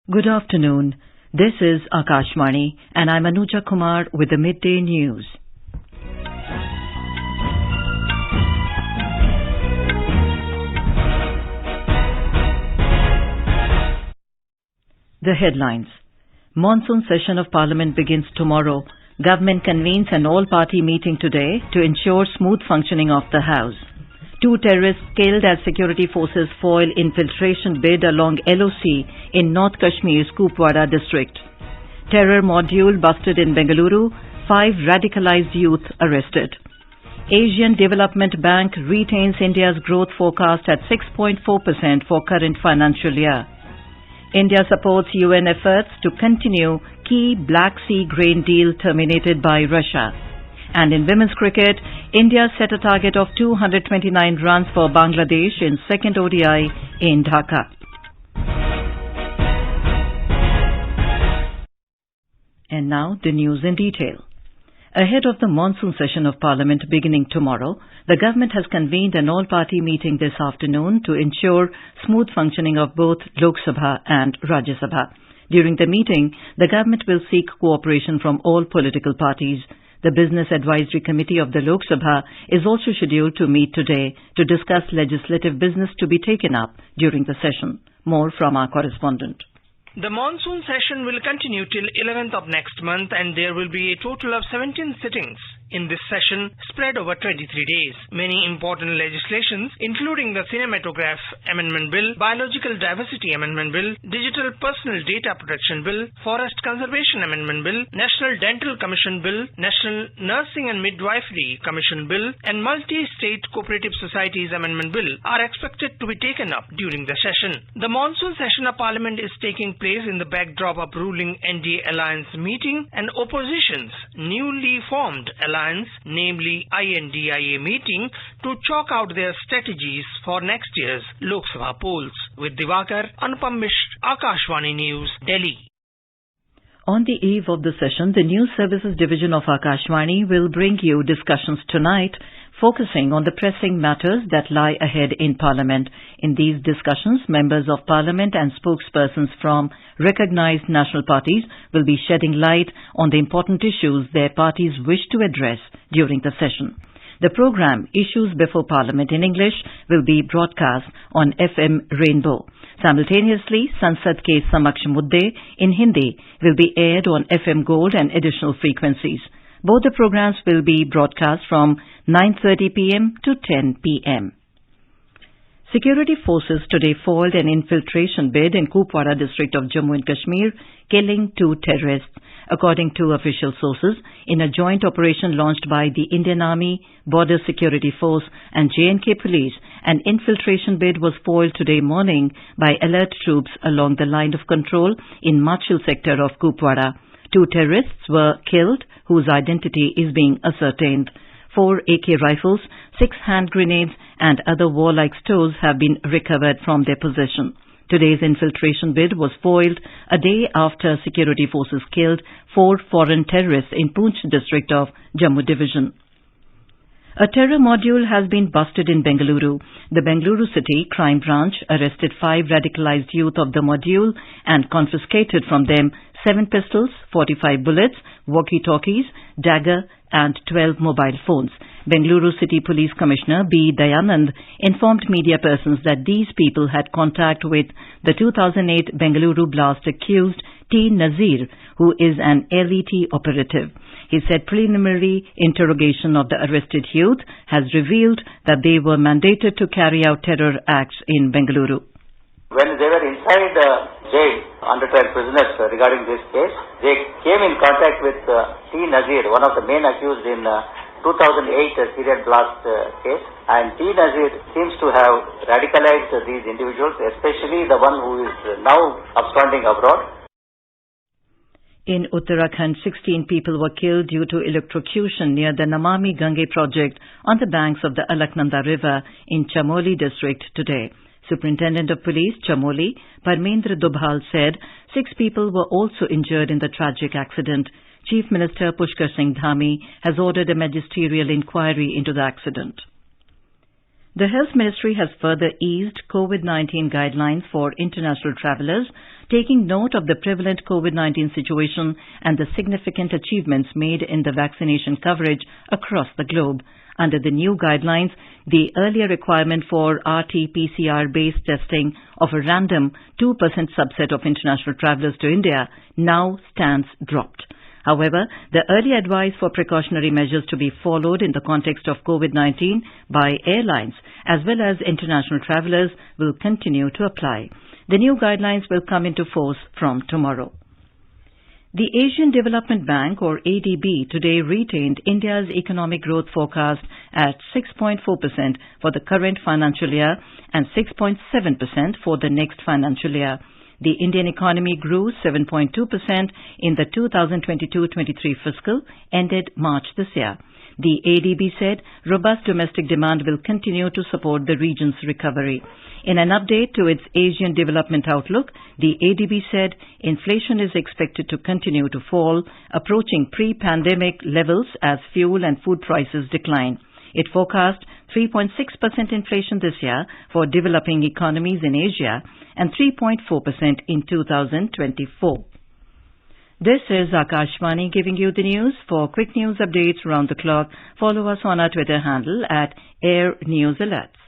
Good afternoon. This is Akashvani and I'm Anuja Kumar with the midday news. The headlines. Monsoon Session of Parliament begins tomorrow. Government convenes an all-party meeting today to ensure smooth functioning of the House. 2 terrorists killed as security forces foil infiltration bid along LOC in North Kashmir's Kupwara district. Terror module busted in Bengaluru, 5 radicalised youth arrested. Asian Development Bank retains India's growth forecast at 6.4% for current financial year. India supports UN efforts to continue key Black Sea grain deal terminated by Russia. And in women's cricket, India set a target of 229 runs for Bangladesh in second ODI in Dhaka. And now the news in detail. Ahead of the Monsoon Session of Parliament beginning tomorrow, the government has convened an all-party meeting this afternoon to ensure smooth functioning of both Lok Sabha and Rajya Sabha. During the meeting, the government will seek cooperation from all political parties. The Business Advisory Committee of the Lok Sabha is also scheduled to meet today to discuss legislative business to be taken up during the session. More from our correspondent. The monsoon session will continue till 11th of next month and there will be a total of 17 sittings in this session spread over 23 days. Many important legislations including the Cinematograph Amendment Bill, Biological Diversity Amendment Bill, Digital Personal Data Protection Bill, Forest Conservation Amendment Bill, National Dental Commission Bill, National Nursing and Midwifery Commission Bill and Multi-State Cooperative Societies Amendment Bill are expected to be taken up during the session. The monsoon session of Parliament is taking place in the backdrop of ruling NDA alliance meeting and opposition's newly formed alliance, namely INDIA meeting, to chalk out their strategies for next year's Lok Sabha polls. With Divakar, Anupam Mishra, Akashvani News, Delhi. On the eve of the session, the News Services Division of Akashvani will bring you discussions tonight focusing on the pressing matters that lie ahead in Parliament. In these discussions, members of Parliament and spokespersons from recognized national parties will be shedding light on the important issues their parties wish to address during the session. The program Issues Before Parliament in English will be broadcast on FM Rainbow. Simultaneously, Sansad Ke Samaksh Mudde in Hindi will be aired on FM Gold and additional frequencies. Both the programs will be broadcast from 9:30 p.m. to 10 p.m. Security forces today foiled an infiltration bid in Kupwara district of Jammu and Kashmir, killing 2 terrorists. According to official sources, in a joint operation launched by the Indian Army, Border Security Force and J&K Police, an infiltration bid was foiled today morning by alert troops along the line of control in Machil sector of Kupwara. 2 terrorists were killed, whose identity is being ascertained. 4 AK rifles, 6 hand grenades and other warlike stores have been recovered from their possession. Today's infiltration bid was foiled a day after security forces killed 4 foreign terrorists in Poonch district of Jammu division. A terror module has been busted in Bengaluru. The Bengaluru City Crime Branch arrested 5 radicalised youth of the module and confiscated from them 7 pistols, 45 bullets, walkie-talkies, dagger and 12 mobile phones. Bengaluru City Police Commissioner B. Dayanand informed media persons that these people had contact with the 2008 Bengaluru blast accused T. Nazir, who is an LET operative. He said preliminary interrogation of the arrested youth has revealed that they were mandated to carry out terror acts in Bengaluru. When they were inside jail, under trial prisoners regarding this case, they came in contact with T. Nazir, one of the main accused in 2008 Syrian blast case. And T. Nazir seems to have radicalized these individuals, especially the one who is now absconding abroad. In Uttarakhand, 16 people were killed due to electrocution near the Namami Gange project on the banks of the Alaknanda River in Chamoli district today. Superintendent of Police, Chamoli, Parmendra Dubhal said 6 people were also injured in the tragic accident. Chief Minister Pushkar Singh Dhami has ordered a magisterial inquiry into the accident. The Health Ministry has further eased COVID-19 guidelines for international travellers taking note of the prevalent COVID-19 situation and the significant achievements made in the vaccination coverage across the globe. Under the new guidelines, the earlier requirement for RT-PCR-based testing of a random 2% subset of international travellers to India now stands dropped. However, the early advice for precautionary measures to be followed in the context of COVID-19 by airlines as well as international travellers will continue to apply. The new guidelines will come into force from tomorrow. The Asian Development Bank, or ADB, today retained India's economic growth forecast at 6.4% for the current financial year and 6.7% for the next financial year. The Indian economy grew 7.2% in the 2022-23 fiscal, ended March this year. The ADB said robust domestic demand will continue to support the region's recovery. In an update to its Asian Development Outlook, the ADB said inflation is expected to continue to fall, approaching pre-pandemic levels as fuel and food prices decline. It forecast 3.6% inflation this year for developing economies in Asia and 3.4% in 2024. This is Akashvani giving you the news. For quick news updates around the clock, follow us on our Twitter handle at Air News Alerts.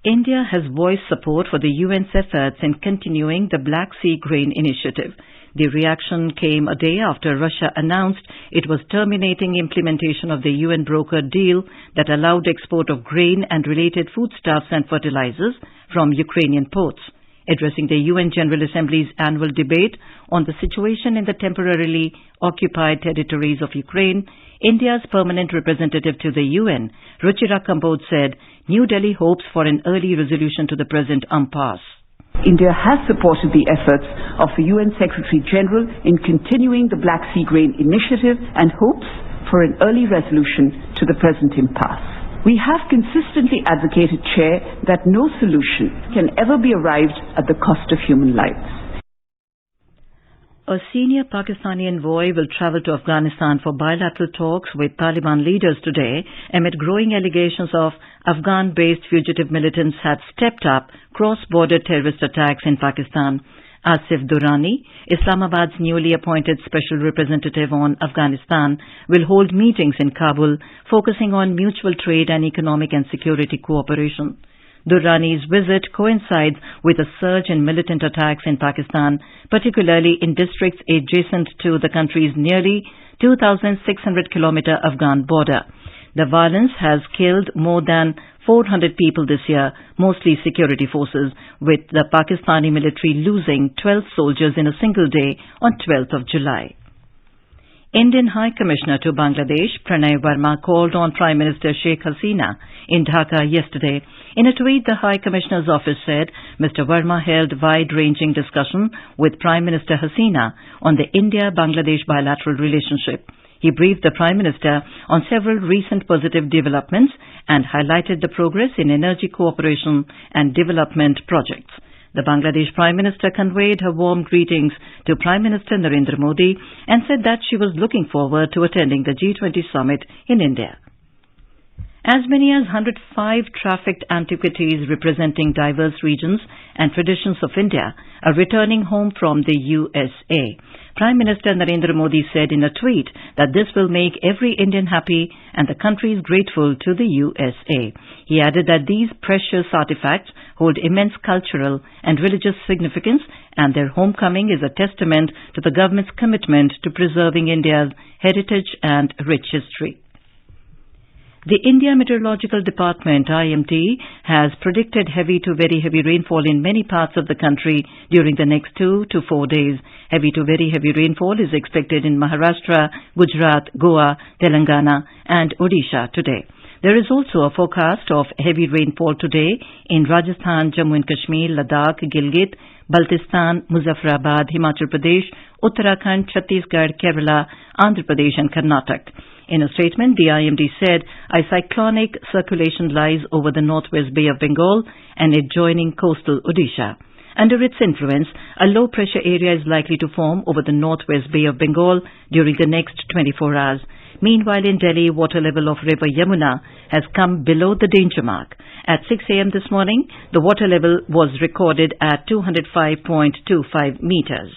India has voiced support for the UN's efforts in continuing the Black Sea Grain Initiative. The reaction came a day after Russia announced it was terminating implementation of the UN-brokered deal that allowed export of grain and related foodstuffs and fertilizers from Ukrainian ports. Addressing the UN General Assembly's annual debate on the situation in the temporarily occupied territories of Ukraine, India's permanent representative to the UN, Ruchira Kambod, said New Delhi hopes for an early resolution to the present impasse. India has supported the efforts of the UN Secretary General in continuing the Black Sea Grain Initiative and hopes for an early resolution to the present impasse. We have consistently advocated, Chair, that no solution can ever be arrived at the cost of human lives. A senior Pakistani envoy will travel to Afghanistan for bilateral talks with Taliban leaders today amid growing allegations of Afghan-based fugitive militants had stepped up cross-border terrorist attacks in Pakistan. Asif Durrani, Islamabad's newly appointed special representative on Afghanistan, will hold meetings in Kabul focusing on mutual trade and economic and security cooperation. Durrani's visit coincides with a surge in militant attacks in Pakistan, particularly in districts adjacent to the country's nearly 2,600-kilometer Afghan border. The violence has killed more than 400 people this year, mostly security forces, with the Pakistani military losing 12 soldiers in a single day on 12th of July. Indian High Commissioner to Bangladesh, Pranay Verma, called on Prime Minister Sheikh Hasina in Dhaka yesterday. In a tweet, the High Commissioner's office said Mr. Verma held wide-ranging discussion with Prime Minister Hasina on the India-Bangladesh bilateral relationship. He briefed the Prime Minister on several recent positive developments and highlighted the progress in energy cooperation and development projects. The Bangladesh Prime Minister conveyed her warm greetings to Prime Minister Narendra Modi and said that she was looking forward to attending the G20 summit in India. As many as 105 trafficked antiquities representing diverse regions and traditions of India are returning home from the USA. Prime Minister Narendra Modi said in a tweet that this will make every Indian happy and the country is grateful to the USA. He added that these precious artifacts hold immense cultural and religious significance and their homecoming is a testament to the government's commitment to preserving India's heritage and rich history. The India Meteorological Department, IMD, has predicted heavy to very heavy rainfall in many parts of the country during the next 2 to 4 days. Heavy to very heavy rainfall is expected in Maharashtra, Gujarat, Goa, Telangana and Odisha today. There is also a forecast of heavy rainfall today in Rajasthan, Jammu and Kashmir, Ladakh, Gilgit, Baltistan, Muzaffarabad, Himachal Pradesh, Uttarakhand, Chhattisgarh, Kerala, Andhra Pradesh and Karnataka. In a statement, the IMD said a cyclonic circulation lies over the northwest Bay of Bengal and adjoining coastal Odisha. Under its influence, a low-pressure area is likely to form over the northwest Bay of Bengal during the next 24 hours. Meanwhile, in Delhi, water level of river Yamuna has come below the danger mark. At 6 a.m. this morning, the water level was recorded at 205.25 meters.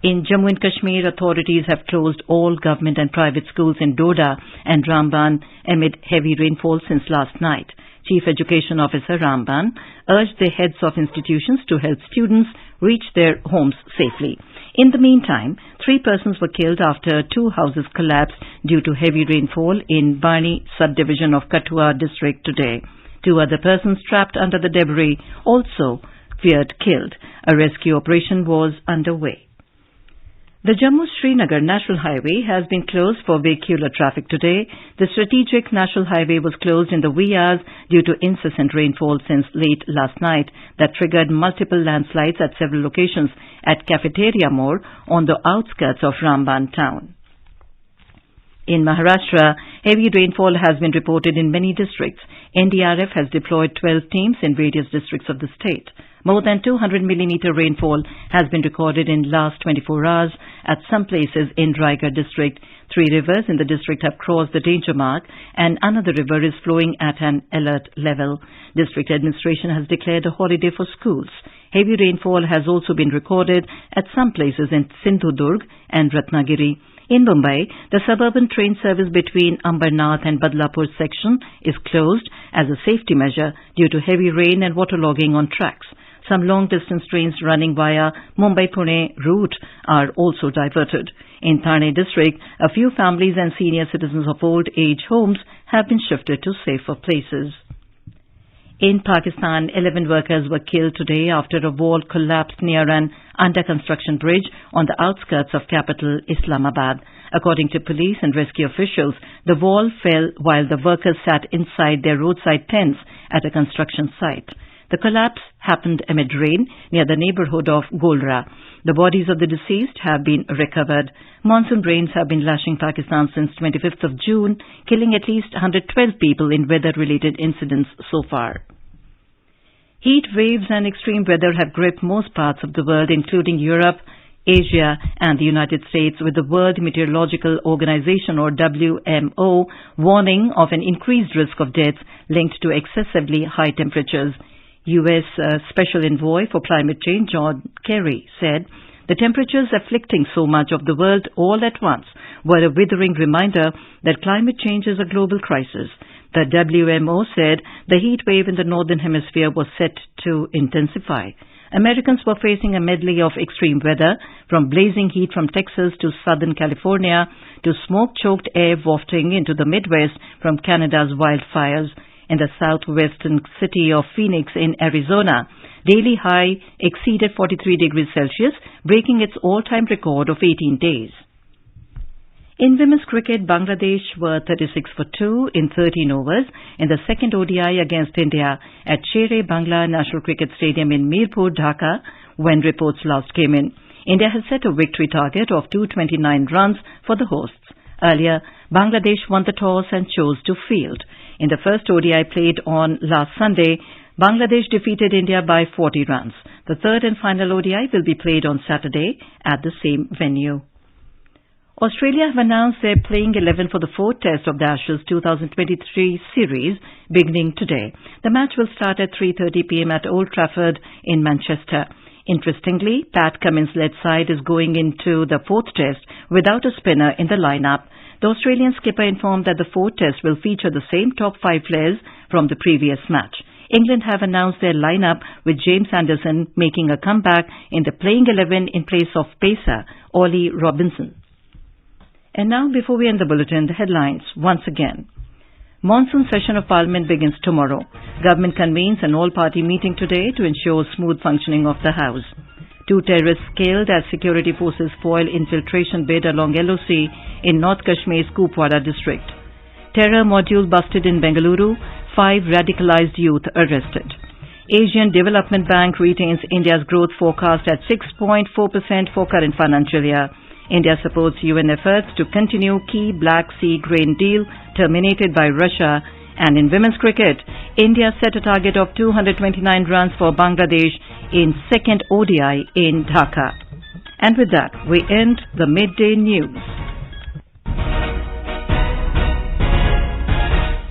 In Jammu and Kashmir, authorities have closed all government and private schools in Doda and Ramban amid heavy rainfall since last night. Chief Education Officer Ramban urged the heads of institutions to help students reach their homes safely. In the meantime, 3 persons were killed after 2 houses collapsed due to heavy rainfall in Bani subdivision of Kupwara district today. 2 other persons trapped under the debris also feared killed. A rescue operation was underway. The Jammu-Srinagar National Highway has been closed for vehicular traffic today. The strategic National Highway was closed in the wee hours due to incessant rainfall since late last night that triggered multiple landslides at several locations at Cafeteria Mode on the outskirts of Ramban town. In Maharashtra, heavy rainfall has been reported in many districts. NDRF has deployed 12 teams in various districts of the state. More than 200 millimeter rainfall has been recorded in last 24 hours at some places in Raigad district. 3 rivers in the district have crossed the danger mark and another river is flowing at an alert level. District administration has declared a holiday for schools. Heavy rainfall has also been recorded at some places in Sindhudurg and Ratnagiri. In Mumbai, the suburban train service between Ambernath and Badlapur section is closed as a safety measure due to heavy rain and waterlogging on tracks. Some long-distance trains running via Mumbai-Pune route are also diverted. In Thane district, a few families and senior citizens of old-age homes have been shifted to safer places. In Pakistan, 11 workers were killed today after a wall collapsed near an under-construction bridge on the outskirts of capital Islamabad. According to police and rescue officials, the wall fell while the workers sat inside their roadside tents at a construction site. The collapse happened amid rain near the neighborhood of Golra. The bodies of the deceased have been recovered. Monsoon rains have been lashing Pakistan since 25th of June, killing at least 112 people in weather-related incidents so far. Heat waves and extreme weather have gripped most parts of the world, including Europe, Asia and the United States, with the World Meteorological Organization or WMO warning of an increased risk of deaths linked to excessively high temperatures. U.S. Special Envoy for Climate Change John Kerry said, "The temperatures afflicting so much of the world all at once were a withering reminder that climate change is a global crisis." The WMO said the heat wave in the Northern Hemisphere was set to intensify. Americans were facing a medley of extreme weather, from blazing heat from Texas to Southern California to smoke-choked air wafting into the Midwest from Canada's wildfires. In the southwestern city of Phoenix in Arizona, daily high exceeded 43 degrees Celsius, breaking its all-time record of 18 days. In women's cricket, Bangladesh were 36 for 2 in 13 overs in the second ODI against India at Sher-e Bangla National Cricket Stadium in Mirpur, Dhaka, when reports last came in. India has set a victory target of 229 runs for the hosts. Earlier, Bangladesh won the toss and chose to field. In the first ODI played on last Sunday, Bangladesh defeated India by 40 runs. The third and final ODI will be played on Saturday at the same venue. Australia have announced their playing 11 for the 4th Test of the Ashes 2023 series beginning today. The match will start at 3:30 p.m. at Old Trafford in Manchester. Interestingly, Pat Cummins-led side is going into the 4th Test without a spinner in the lineup. The Australian skipper informed that the 4th Test will feature the same top 5 players from the previous match. England have announced their lineup with James Anderson making a comeback in the playing 11 in place of pacer Ollie Robinson. And now, before we end the bulletin, the headlines once again. Monsoon Session of Parliament begins tomorrow. Government convenes an all-party meeting today to ensure smooth functioning of the House. 2 terrorists killed as security forces foil infiltration bid along LOC in North Kashmir's Kupwara district. Terror module busted in Bengaluru. 5 radicalized youth arrested. Asian Development Bank retains India's growth forecast at 6.4% for current financial year. India supports UN efforts to continue key Black Sea grain deal terminated by Russia. And in women's cricket, India set a target of 229 runs for Bangladesh in second ODI in Dhaka. And with that, we end the midday news.